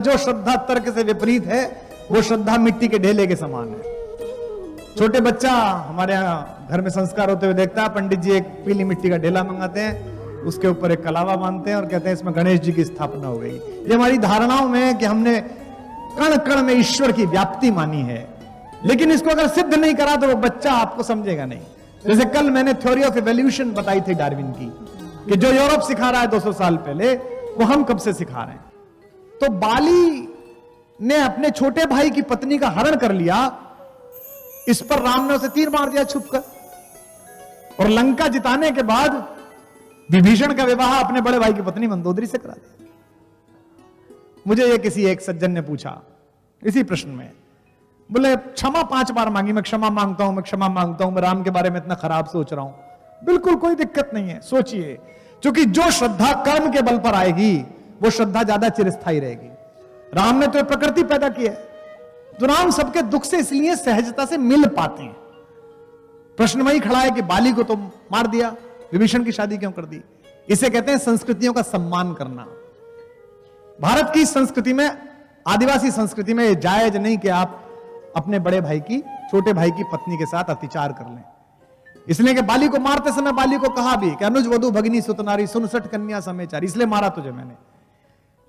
जो श्रद्धा तर्क से विपरीत है वो श्रद्धा मिट्टी के ढेले के समान है। छोटे बच्चा हमारे यहाँ घर में संस्कार होते हुए देखता है, पंडित जी एक पीली मिट्टी का ढेला मंगाते हैं, उसके ऊपर एक कलावा बांधते हैं और कहते हैं इसमें गणेश जी की स्थापना हो गई। ये हमारी धारणाओं में है कि हमने कण कण में ईश्वर की व्याप्ति मानी है, लेकिन इसको अगर सिद्ध नहीं करा तो वो बच्चा आपको समझेगा नहीं। जैसे कल मैंने थ्योरी ऑफ इवोल्यूशन बताई थी डार्विन की, कि जो यूरोप सिखा रहा है 200 साल पहले, वो हम कब से सिखा रहे हैं। तो बाली ने अपने छोटे भाई की पत्नी का हरण कर लिया, इस पर राम ने उसे तीर मार दिया छुपकर, और लंका जिताने के बाद विभीषण का विवाह अपने बड़े भाई की पत्नी मंदोदरी से करा दिया। मुझे ये किसी एक सज्जन ने पूछा इसी प्रश्न में, बोले क्षमा 5 बार मांगी, मैं क्षमा मांगता हूं, मैं क्षमा मांगता हूं, मैं राम के बारे में इतना खराब सोच रहा हूं। बिल्कुल कोई दिक्कत नहीं है, सोचिए, क्योंकि जो श्रद्धा कर्म के बल पर आएगी वो श्रद्धा ज्यादा चिरस्थायी रहेगी। राम ने तो प्रकृति पैदा की है, तो राम सबके दुख से इसलिए सहजता से मिल पाते हैं। प्रश्न वही खड़ा है कि बाली को तो मार दिया, विभीषण की शादी क्यों कर दी। इसे कहते हैं संस्कृतियों का सम्मान करना। भारत की संस्कृति में, आदिवासी संस्कृति में यह जायज नहीं कि आप अपने बड़े भाई की, छोटे भाई की पत्नी के साथ अत्याचार कर लें। इसलिए कि बाली को मारते समय बाली को कहा भी कि अनुज वधु भगिनी सुतनारी 69 कन्या समेचारी, इसलिए मारा तुझे मैंने।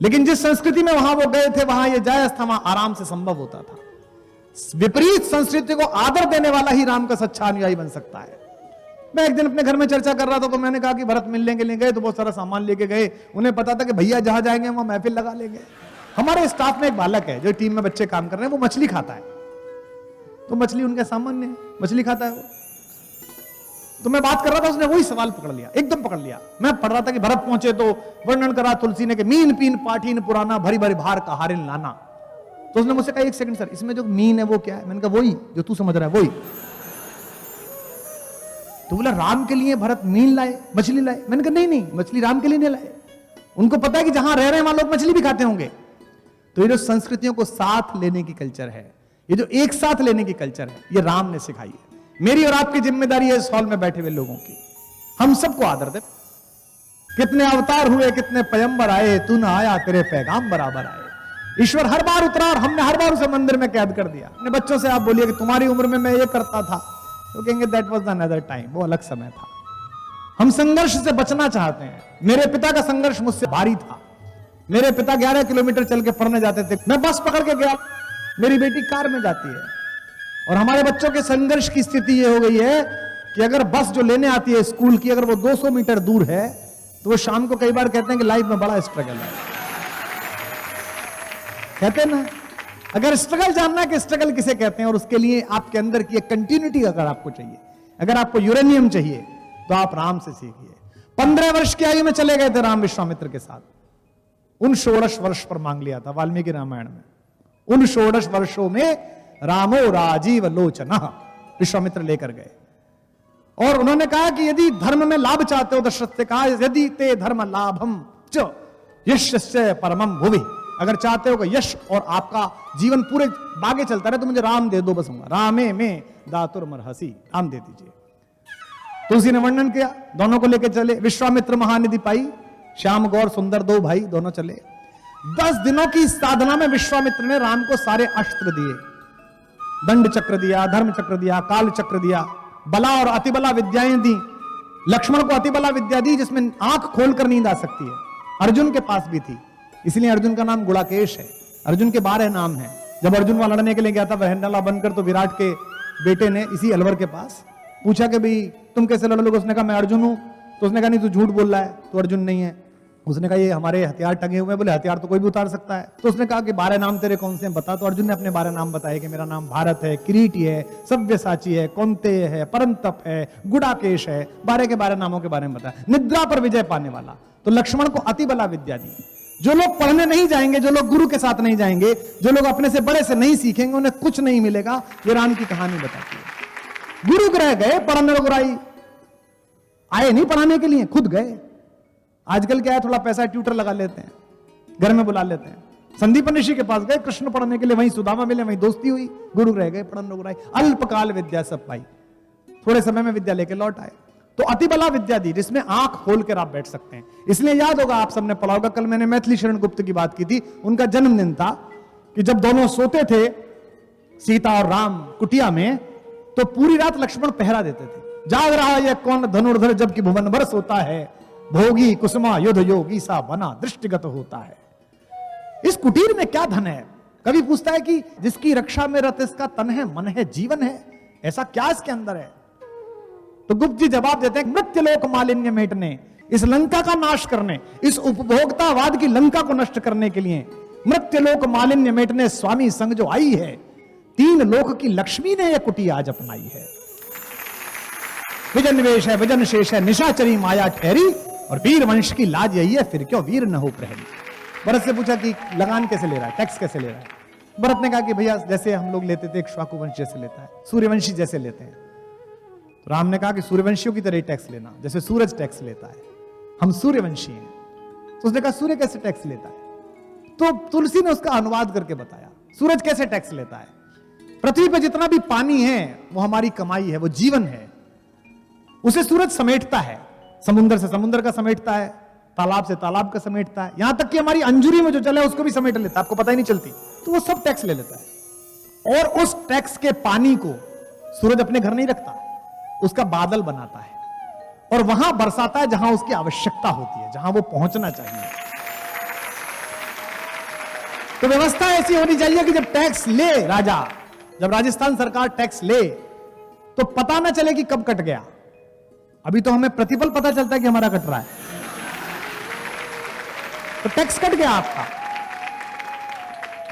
लेकिन जिस संस्कृति में वहां वो गए थे वहां ये जायज था, वहां आराम से संभव होता था। विपरीत संस्कृति को आदर देने वाला ही राम का सच्चा अनुयायी बन सकता है। मैं एक दिन अपने घर में चर्चा कर रहा था, तो मैंने कहा कि भरत मिलने के लिए गए तो बहुत सारा सामान लेके गए। उन्हें पता था कि भैया जहां जाएंगे वहां महफिल लगा लेंगे। हमारे स्टाफ में एक बालक है जो टीम में बच्चे काम कर रहे हैं, वो मछली खाता है, तो मछली उनके सामान्य है, मछली खाता है वो। तो मैं बात कर रहा था, उसने वही सवाल पकड़ लिया, एकदम पकड़ लिया। मैं पढ़ रहा था कि भरत पहुंचे तो वर्णन करा तुलसी ने कि मीन पीन पाठीन पुराना भरी भरी भार का हारिन लाना। तो उसने मुझसे कहा 1 सेकंड सर, इसमें जो मीन है वो क्या है। मैंने कहा वही जो तू समझ रहा है वही। तो बोला राम के लिए भरत मीन लाए, मछली लाए। मैंने कहा नहीं, मछली राम के लिए नहीं लाए, उनको पता है कि जहां रह रहे हैं वहां लोग मछली भी खाते होंगे। तो ये जो संस्कृतियों को साथ लेने की कल्चर है, ये जो एक साथ लेने की कल्चर है, ये राम ने सिखाई है। मेरी और आपकी जिम्मेदारी है इस हॉल में बैठे हुए लोगों की, हम सबको आदर दे। कितने अवतार हुए, कितने पैगंबर आए, तू ना आया तेरे पैगाम बराबर आए। ईश्वर हर बार उतरा और हमने हर बार उसे मंदिर में कैद कर दिया। अपने बच्चों से आप बोलिए कि तुम्हारी उम्र में मैं ये करता था, तो कहेंगे दैट वाज अनदर टाइम, वो अलग समय था। हम संघर्ष से बचना चाहते हैं। मेरे पिता का संघर्ष मुझसे भारी था। मेरे पिता 11 किलोमीटर चल के पढ़ने जाते थे, मैं बस पकड़ के गया, मेरी बेटी कार में जाती है। और हमारे बच्चों के संघर्ष की स्थिति यह हो गई है कि अगर बस जो लेने आती है स्कूल की, अगर वो 200 मीटर दूर है, तो वो शाम को कई बार कहते हैं कि लाइफ में बड़ा स्ट्रगल है। कहते हैं ना, अगर स्ट्रगल जानना है कि स्ट्रगल किसे कहते हैं, और उसके लिए आपके अंदर की एक कंटिन्यूटी अगर आपको चाहिए, अगर आपको यूरेनियम चाहिए, तो आप राम से सीखिए। 15 वर्ष की आयु में चले गए थे राम विश्वामित्र के साथ। उन 16 वर्ष पर मांग लिया था वाल्मीकि रामायण में। उन 16 वर्षों में रामो राजीव लोचना विश्वामित्र लेकर गए, और उन्होंने कहा कि यदि धर्म में लाभ चाहते हो, दशरथ से कहा यदि ते धर्म लाभम च यशस्य परमम भुवि, अगर चाहते हो कि यश और आपका जीवन पूरे बागे चलता रहे, तो मुझे राम दे दो, बसूंगा रामे में दातुर मरहसी, राम दे दीजिए। तो उसी ने वर्णन किया, दोनों को लेकर चले। विश्वामित्र महानिधि पाई, श्याम गौर सुंदर 2 भाई दोनों चले। 10 दिनों की साधना में विश्वामित्र ने राम को सारे अस्त्र दिए, दंड चक्र दिया, धर्म चक्र दिया, काल चक्र दिया, बला और अतिबला विद्याएं दी। लक्ष्मण को अतिबला विद्या दी जिसमें आंख खोलकर नींद आ सकती है, अर्जुन के पास भी थी, इसलिए अर्जुन का नाम गुड़ाकेश है। अर्जुन के 12 नाम हैं। जब अर्जुन वहां लड़ने के लिए गया था वहंडला बनकर, तो विराट के बेटे ने इसी अलवर के पास पूछा कि भाई तुम कैसे लड़ोगे। उसने कहा मैं अर्जुन हूं। तो उसने कहा नहीं, तू झूठ बोल रहा है, तो अर्जुन नहीं है। उसने कहा ये हमारे हथियार टंगे हुए हैं। बोले हथियार तो कोई भी उतार सकता है। तो उसने कहा कि 12 नाम तेरे कौन से हैं बता। तो अर्जुन ने अपने 12 नाम बताए कि मेरा नाम भारत है, किरीटी है, सव्यसाची है, कौंतेय है, परंतप है, गुड़ाकेश है। 12 के 12 नामों के बारे में बताया। निद्रा पर विजय पाने वाला। तो लक्ष्मण को अतिबला विद्या दी। जो लोग पढ़ने नहीं जाएंगे, जो लोग गुरु के साथ नहीं जाएंगे, जो लोग अपने से बड़े से नहीं सीखेंगे, उन्हें कुछ नहीं मिलेगा। ये राम की कहानी बताती है। गुरु ग्रह गए, पढ़ने गुराई आए नहीं पढ़ाने के लिए, खुद गए। आजकल क्या है, थोड़ा पैसा ट्यूटर लगा लेते हैं, घर में बुला लेते हैं। संदीपन ऋषि के पास गए कृष्ण पढ़ने के लिए, वहीं सुदामा मिले, वहीं दोस्ती हुई, गुरु रह गए, पढ़न गुराई, अल्पकाल विद्या सब पाई, थोड़े समय में विद्या लेके लौट आए। तो अति बला विद्या दी, जिसमें आंख खोल कर आप बैठ सकते हैं। इसलिए याद होगा, आप सबने पढ़ा होगा, कल मैंने मैथिली शरण गुप्त की बात की थी, उनका जन्मदिन था, कि जब दोनों सोते थे सीता और राम कुटिया में, तो पूरी रात लक्ष्मण पहरा देते थे। जाग रहा है कौन धनुर्धर जबकि भुवन बरस होता है, भोगी कुसुमा युद्ध योगी सा बना दृष्टिगत होता है। इस कुटीर में क्या धन है? कवि पूछता है कि जिसकी रक्षा में रत इसका तन है, मन है, जीवन है, ऐसा क्या इसके अंदर है? तो गुप्त जी जवाब देते हैं, मृत्युलोक मालिन्य मेटने, इस लंका का नाश करने, इस उपभोक्तावाद की लंका को नष्ट करने के लिए मृत्युलोक मालिन्य मेटने स्वामी संग जो आई है, 3 लोक की लक्ष्मी ने यह कुटिया आज अपनाई है। विजन वेश है, विजन शेष है, निशाचरी माया ठहरी, और वीर वंश की लाज यही है, फिर क्यों वीर न हो प्रहरी। भरत से पूछा कि लगान कैसे ले रहा है, टैक्स कैसे ले रहा है? भरत ने कहा कि भैया जैसे हम लोग लेते थे, एक इक्ष्वाकु वंश जैसे लेता है, सूर्यवंशी जैसे लेते हैं। तो राम ने कहा कि सूर्यवंशियों की तरह ही टैक्स लेना, जैसे सूरज टैक्स लेता है, हम सूर्यवंशी हैं। तो उसने कहा सूर्य कैसे टैक्स लेता है? तो तुलसी ने उसका अनुवाद करके बताया, सूरज कैसे टैक्स लेता है। पृथ्वी पर जितना भी पानी है वो हमारी कमाई है, वो जीवन है, उसे सूरज समेटता है, समुद्र से समुद्र का समेटता है, तालाब से तालाब का समेटता है, यहां तक कि हमारी अंजुरी में जो चले उसको भी समेट लेता है, आपको पता ही नहीं चलती। तो वो सब टैक्स ले लेता है, और उस टैक्स के पानी को सूरज अपने घर नहीं रखता, उसका बादल बनाता है और वहां बरसाता है जहां उसकी आवश्यकता होती है, जहां वो पहुंचना चाहिए। तो व्यवस्था ऐसी होनी चाहिए कि जब टैक्स ले राजा, जब राजस्थान सरकार टैक्स ले, तो पता ना चले कि कब कट गया। अभी तो हमें प्रतिपल पता चलता है कि हमारा कट रहा है, तो टैक्स कट गया आपका।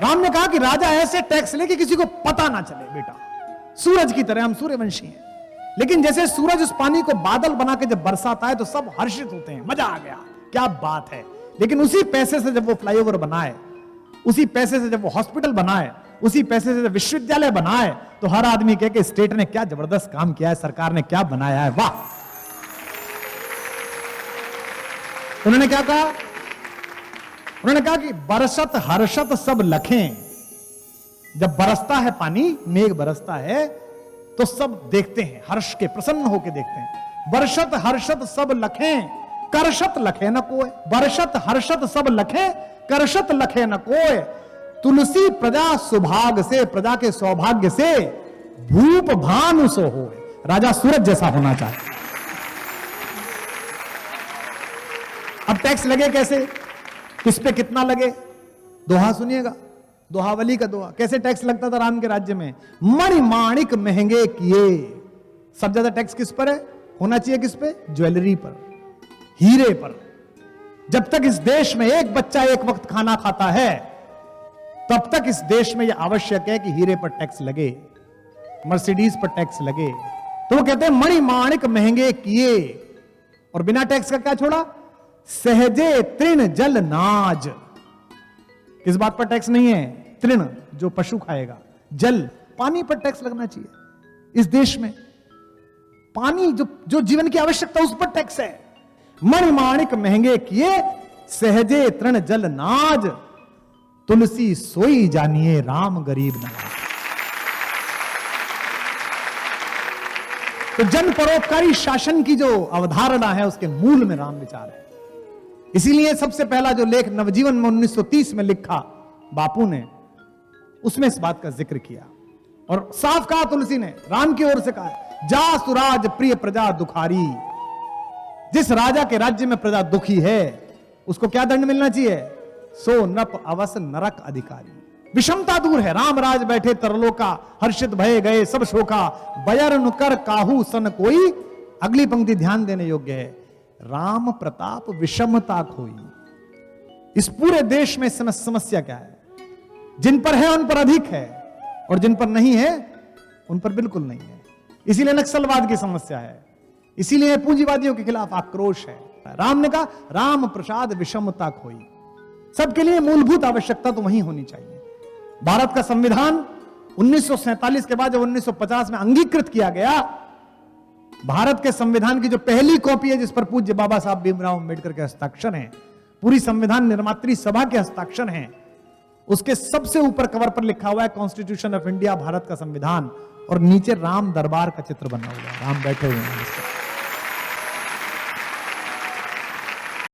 राम ने कहा कि राजा ऐसे टैक्स ले कि किसी को पता ना चले। बेटा सूरज की तरह हम सूर्यवंशी हैं, लेकिन जैसे सूरज उस पानी को बादल बना के जब बरसाता है तो सब हर्षित होते हैं, मजा आ गया, क्या बात है। लेकिन उसी पैसे से जब वो फ्लाईओवर बनाए, उसी पैसे से जब वो हॉस्पिटल बनाए, उसी पैसे से जब विश्वविद्यालय बनाए, तो हर आदमी कहे कि स्टेट ने क्या जबरदस्त काम किया है, सरकार ने क्या बनाया है, वाह। उन्होंने क्या कहा? उन्होंने कहा कि बरसत हर्षत सब लखें। जब बरसता है पानी, मेघ बरसता है, तो सब देखते हैं, हर्ष के, प्रसन्न होकर देखते हैं। बरसत हर्षत सब लखें, करशत लखे न कोय। बरसत हर्षत सब लखें, करशत लखे न कोय। तुलसी प्रजा सुभाग से, प्रजा के सौभाग्य से, भूप भानु सो होय। राजा सूरज जैसा होना चाहिए। अब टैक्स लगे कैसे, किस पे कितना लगे? दोहा सुनिएगा, दोहावली का दोहा। कैसे टैक्स लगता था राम के राज्य में? मणिमाणिक महंगे किए। सब ज्यादा टैक्स किस पर है? होना चाहिए किस पे? ज्वेलरी पर, हीरे पर। जब तक इस देश में एक बच्चा एक वक्त खाना खाता है, तब तक इस देश में यह आवश्यक है कि हीरे पर टैक्स लगे, मर्सिडीज पर टैक्स लगे। तो वो कहते हैं मणिमाणिक महंगे किए, और बिना टैक्स का क्या छोड़ा? सहजे तृण जल नाज। किस बात पर टैक्स नहीं है? तृण, जो पशु खाएगा, जल, पानी पर टैक्स लगना चाहिए। इस देश में पानी जो जीवन की आवश्यकता, उस पर टैक्स है। मणिमाणिक महंगे किए, सहजे तृण जल नाज। तुलसी सोई जानिए, राम गरीब नवाज। तो जन परोपकारी शासन की जो अवधारणा है, उसके मूल में राम विचार है। इसीलिए सबसे पहला जो लेख नवजीवन में 1930 में लिखा बापू ने, उसमें इस बात का जिक्र किया और साफ कहा, तुलसी ने राम की ओर से कहा, जा सुराज प्रिय प्रजा दुखारी। जिस राजा के राज्य में प्रजा दुखी है, उसको क्या दंड मिलना चाहिए? सो नप अवस नरक अधिकारी। विषमता दूर है। राम राज बैठे तरलो का, हर्षित भय गए सब शोका। बयर नुकर काहू सन कोई। अगली पंक्ति ध्यान देने योग्य है, राम प्रताप विषमता खोई। इस पूरे देश में समस्या क्या है? जिन पर है उन पर अधिक है, और जिन पर नहीं है उन पर बिल्कुल नहीं है। इसीलिए नक्सलवाद की समस्या है, इसीलिए पूंजीवादियों के खिलाफ आक्रोश है। राम ने कहा, राम प्रसाद विषमता खोई। सबके लिए मूलभूत आवश्यकता तो वही होनी चाहिए। भारत का संविधान 1947 के बाद जब 1950 में अंगीकृत किया गया, भारत के संविधान की जो पहली कॉपी है, जिस पर पूज्य बाबा साहब भीमराव अंबेडकर के हस्ताक्षर हैं, पूरी संविधान निर्मात्री सभा के हस्ताक्षर हैं, उसके सबसे ऊपर कवर पर लिखा हुआ है कॉन्स्टिट्यूशन ऑफ इंडिया, भारत का संविधान, और नीचे राम दरबार का चित्र बना हुआ है, राम बैठे हुए हैं।